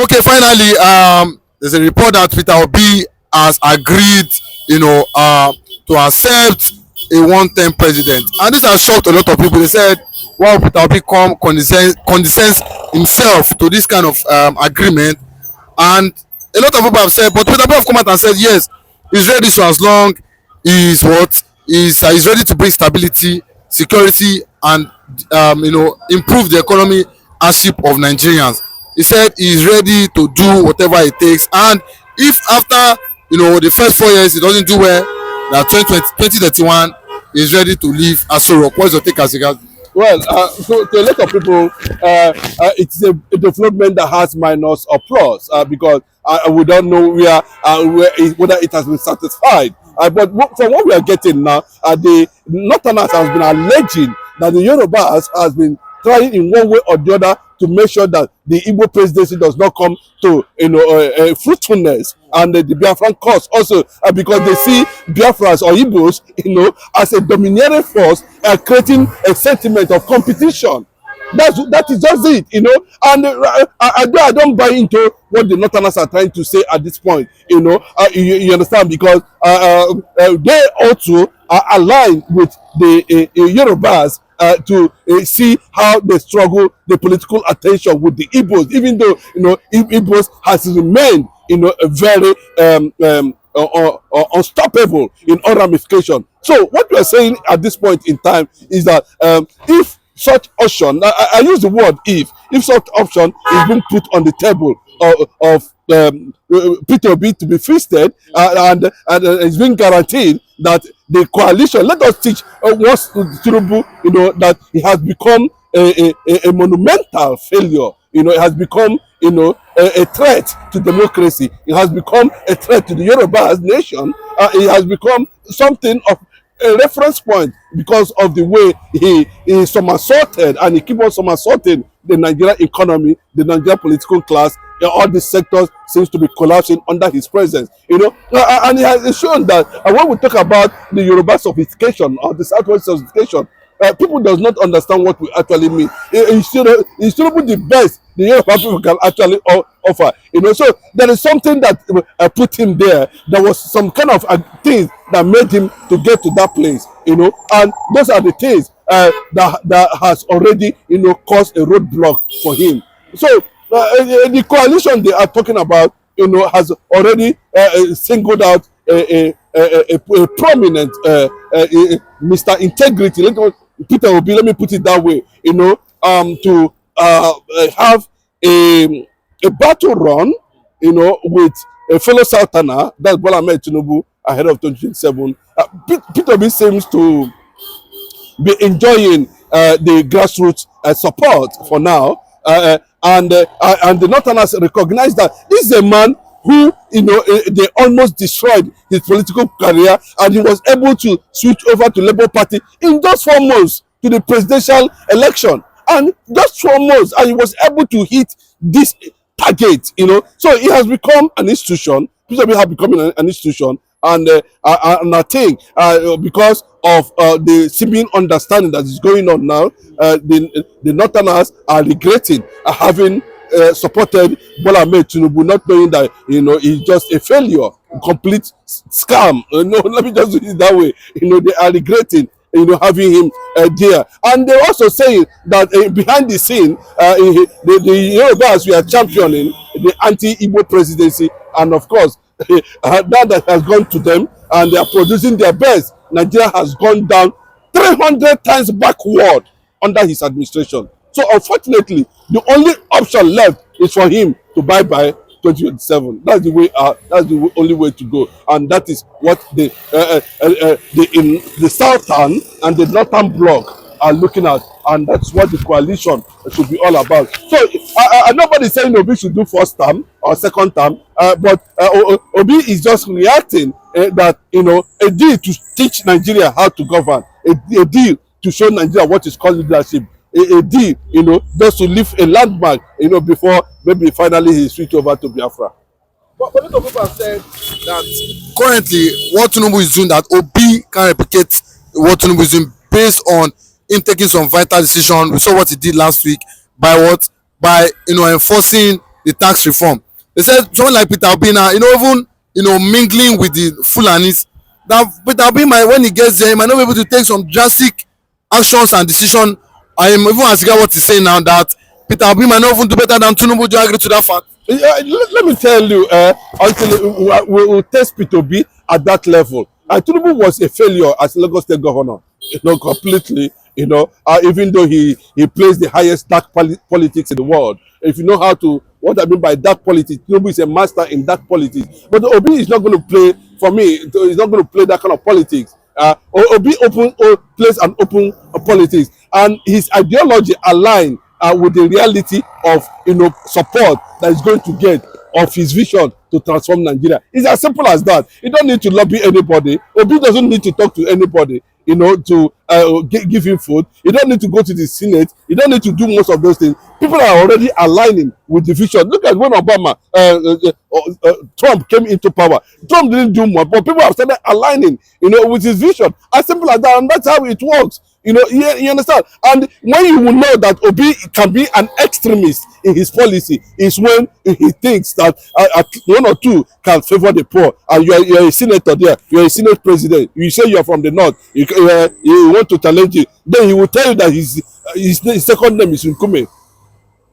Okay, finally, there's a report that Peter Obi has agreed, to accept a one-term president, and this has shocked a lot of people. They said, "Wow, Peter Obi condescends himself to this kind of agreement," and a lot of people have said, but Peter Obi have come out and said, yes, he's ready, so as long he's he's ready to bring stability, security, and improve the economy hardship of Nigerians. He said he's ready to do whatever it takes, and if after the first 4 years he doesn't do well, that 2031 is ready to leave Aso Rock. What's your take as regards? Well, so to a lot of people, it's a development that has minus or plus because we don't know whether it has been satisfied. But from what we are getting now, the Northerners has been alleging that the Yorubas has been trying in one way or the other to make sure that the Igbo presidency does not come to fruitfulness, and the Biafran cause also because they see Biafras or Igbos as a domineering force, creating a sentiment of competition. That is just it, and I don't buy into what the Northerners are trying to say at this point. You understand, because they also are aligned with the Yorubas to see how they struggle the political attention with the Igbos, even though Igbos has remained a very unstoppable in all ramifications. So what we are saying at this point in time is that if such option, I use the word if such option is being put on the table of Peter Obi to be feasted, and it's being guaranteed that the coalition, let us teach once Tinubu, that he has become a monumental failure. It has become, a threat to democracy. It has become a threat to the Yoruba nation. It has become something of a reference point because of the way he somersaulted, and he keeps on somersaulting the Nigerian economy, the Nigerian political class. All these sectors seems to be collapsing under his presence, and he has shown that when we talk about the Yoruba sophistication or the Southwest sophistication, people does not understand what we actually mean. It's still the best the Yoruba people can actually offer. So there is something that put him there. There was some kind of things that made him to get to that place. And those are the things that has already caused a roadblock for him. So the coalition they are talking about has already singled out a prominent Mr. Integrity. Peter Obi, let me put it that way, to have a battle run, with a fellow Southerner, that's Bola Ahmed Tinubu, ahead of 2027. Peter Obi seems to be enjoying the grassroots support for now, and the Northerners recognize that this is a man who, they almost destroyed his political career, and he was able to switch over to Labour Party in just 4 months to the presidential election, and just 4 months, and he was able to hit this target. So it has become an institution. Peter Obi has become an institution, and I think because of the seeming understanding that is going on now, the Northerners are regretting having supported Bola Ahmed Tinubu, not knowing that he's just a failure, complete scam. Let me just do it that way. They are regretting having him there, and they're also saying that behind the scene, the Yorubas we are championing the anti-Igbo presidency, and of course that has gone to them, and they are producing their best. Nigeria has gone down 300 times backward under his administration. So unfortunately, the only option left is for him to bye-bye 2027. That's the way. That's the only way to go, and that is what the southern and the northern bloc are looking at, and that's what the coalition should be all about. So nobody's saying Obi should do first term or second term, but Obi is just reacting that a deal to teach Nigeria how to govern, a deal to show Nigeria what is called leadership, a deal just to leave a landmark before maybe finally he switch over to Biafra. But a lot of people have said that currently what Tinubu is doing, that Obi can replicate what Tinubu is doing based on him taking some vital decision. We saw what he did last week by enforcing the tax reform. They said someone like Peter Obi now, even mingling with the Fulanis, that Peter Obi might, when he gets there, he might not be able to take some drastic actions and decision. I am even asking what he's saying now, that Peter Obi might not even do better than Tinubu. Do you agree to that fact? Let me tell you, until we will test P2B at that level. Tinubu was a failure as Lagos State governor, completely. Even though he plays the highest dark politics in the world. If you know what I mean by dark politics, Tinubu is a master in dark politics. But Obi is not going to play, for me, he's not going to play that kind of politics. Obi plays an open politics, and his ideology aligned with the reality of support that he's going to get of his vision to transform Nigeria. It's as simple as that. You don't need to lobby anybody. Obi doesn't need to talk to anybody, to give him food. You don't need to go to the Senate. You don't need to do most of those things. People are already aligning with the vision. Look at when Trump came into power. Trump didn't do much, but people have started aligning, with his vision. As simple as that, and that's how it works. You understand? And when you will know that Obi can be an extremist in his policy is when he thinks that one or two can favor the poor. And you're a senator there, you're a senate president, you say you're from the north, you want to challenge it, then he will tell you that his second name is Nkume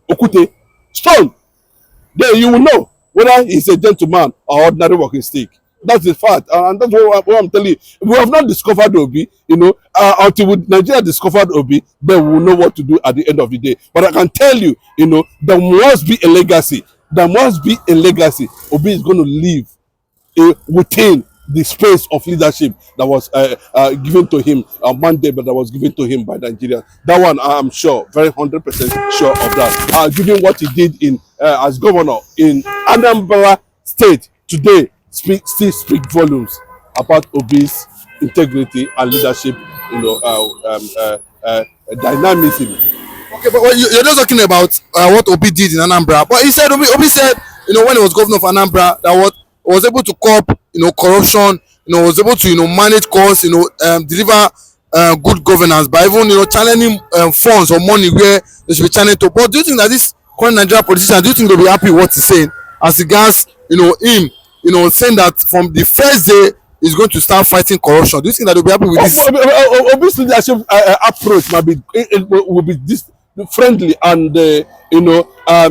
Okute, strong. Then you will know whether he's a gentleman or ordinary walking stick. That's the fact, and that's what I'm telling you. We have not discovered Obi, until Nigeria discovered Obi, then we will know what to do at the end of the day. But I can tell you, there must be a legacy. There must be a legacy. Obi is going to live within the space of leadership that was given to him on Monday, but that was given to him by Nigeria. That one, I'm sure, very 100% sure of that. Given what he did as governor in Anambra State today, still speak volumes about Obi's integrity and leadership, dynamism. Okay, but you're just talking about what Obi did in Anambra. But he said, Obi said, when he was governor of Anambra, that what was able to curb, corruption, was able to, manage costs, deliver good governance by even, channeling funds or money where they should be channeled to. But do you think that this current Nigerian politician, do you think they'll be happy with what he's saying as regards, him, saying that from the first day he's going to start fighting corruption? Do you think that they'll be happy with this? Obi's leadership approach will be this friendly and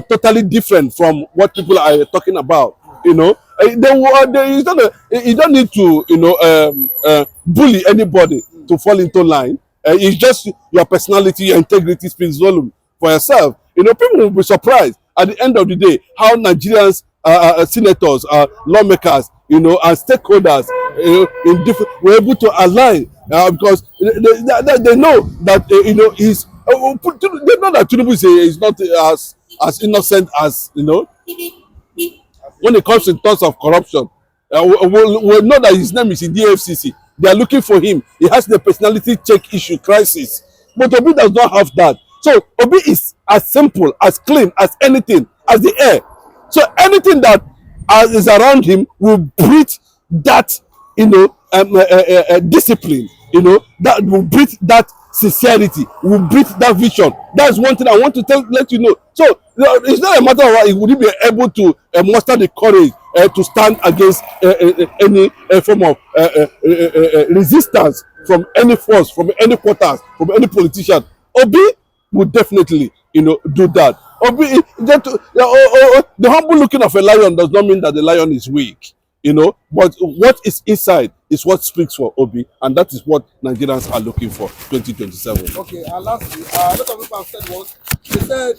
totally different from what people are talking about. You don't need to bully anybody to fall into line. It's just your personality, your integrity speaks volume for yourself. People will be surprised at the end of the day how Nigerians, senators, lawmakers, and stakeholders, were able to align because they know that they know that Tinubu is not as innocent as when it comes in terms of corruption. We'll know that his name is in the FCC. They are looking for him. He has the personality check issue crisis, but Obi does not have that. So Obi is as simple, as clean as anything, as the air. So anything that is around him will breed that, discipline. That will breed that sincerity, will breed that vision. That's one thing I want to let you know. So it's not a matter of would he be able to muster the courage to stand against any form of resistance from any force, from any quarters, from any politician. Obi would definitely, do that. Obi, the humble looking of a lion does not mean that the lion is weak, but what is inside is what speaks for Obi, and that is what Nigerians are looking for 2027. Okay, and lastly, a lot of people have said they said,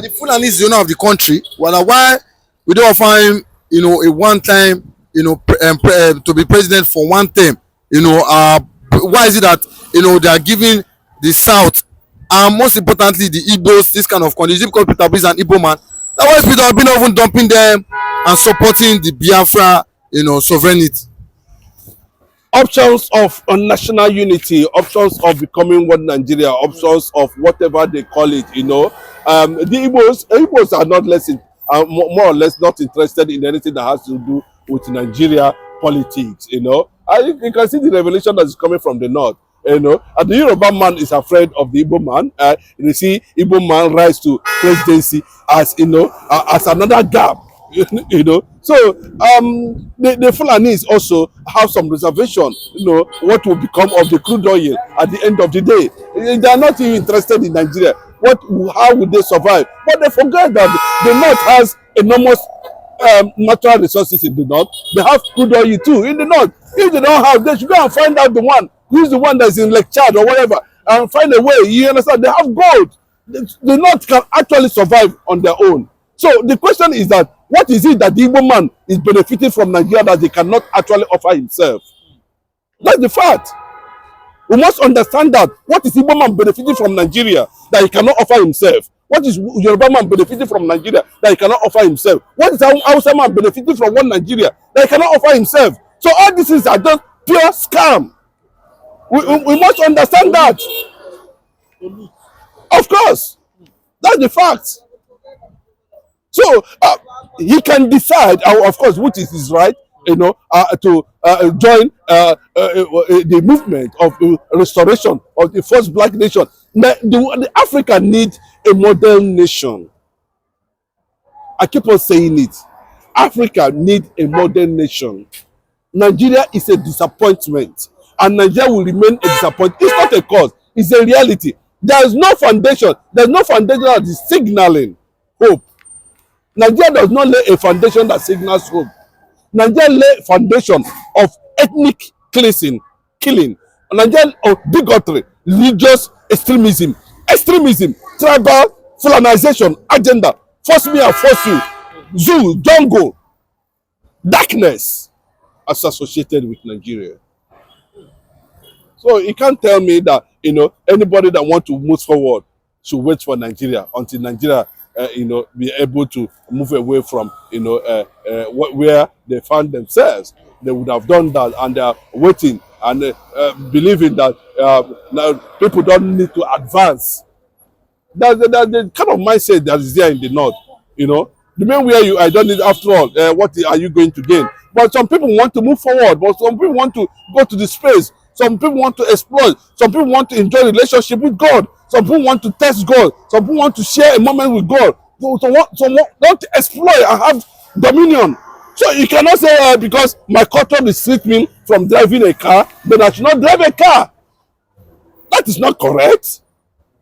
the Fulani is the owner of the country. Well, why we don't find, a one-time, to be president for one term? Why is it that, they are giving the South, and most importantly, the Igbos, this kind of condition, because Peter Obi is an Igbo man? That was Peter Obi not even dumping them and supporting the Biafra, sovereignty. Options of national unity, options of becoming one Nigeria, options of whatever they call it, the Igbos are not more or less not interested in anything that has to do with Nigeria politics, you can see the revelation that is coming from the north. You know, and the Yoruba man is afraid of the Igbo man. You see, Igbo man rise to presidency as, you know, as another gap. You know, so the Fulanis also have some reservation. You know, what will become of the crude oil at the end of the day? They are not even interested in Nigeria. How would they survive? But they forget that the North has enormous natural resources in the North. They have crude oil too in the North. If they don't have, they should go and find out the one who is the one that's in Lake Chad or whatever, and find a way. You understand? They have gold. The North can actually survive on their own. So the question is that what is it that the Igbo man is benefiting from Nigeria that he cannot actually offer himself? That's the fact. We must understand that. What is Igbo man benefiting from Nigeria that he cannot offer himself? What is Yoruba man benefiting from Nigeria that he cannot offer himself? What is Hausa man benefiting from one Nigeria that he cannot offer himself? So all these things are just pure scam. We must understand that. Of course, that's the fact. So he can decide, of course, which is his right, you know, to join the movement of restoration of the first black nation. The Africa needs a modern nation. I keep on saying it. Africa needs a modern nation. Nigeria is a disappointment, and Nigeria will remain a disappointment. It's not a cause, it's a reality. There is no foundation. There's no foundation that is signaling hope. Nigeria does not lay a foundation that signals hope. Nigeria lay a foundation of ethnic cleansing, killing. Nigeria of bigotry, religious extremism, tribal Fulanization agenda, force me and force you, zoo, jungle, darkness as associated with Nigeria. So you can't tell me that, you know, anybody that wants to move forward should wait for Nigeria until Nigeria you know, be able to move away from, you know, where they found themselves. They would have done that, and they are waiting and believing that now people don't need to advance. That's the kind of mindset that is there in the North. You know, the main way you, I don't need, after all, what are you going to gain? But some people want to move forward, but some people want to go to the space. Some people want to explore. Some people want to enjoy relationship with God. Some people want to test God. Some people want to share a moment with God. Some want to exploit and have dominion. So you cannot say because my culture restricts me from driving a car, then I should not drive a car. That is not correct.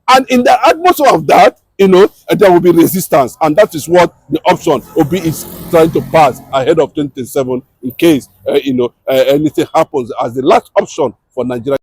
And in the atmosphere of that, you know, there will be resistance, and that is what the option Obi is trying to pass ahead of 2027 in case you know, anything happens as the last option for Nigeria.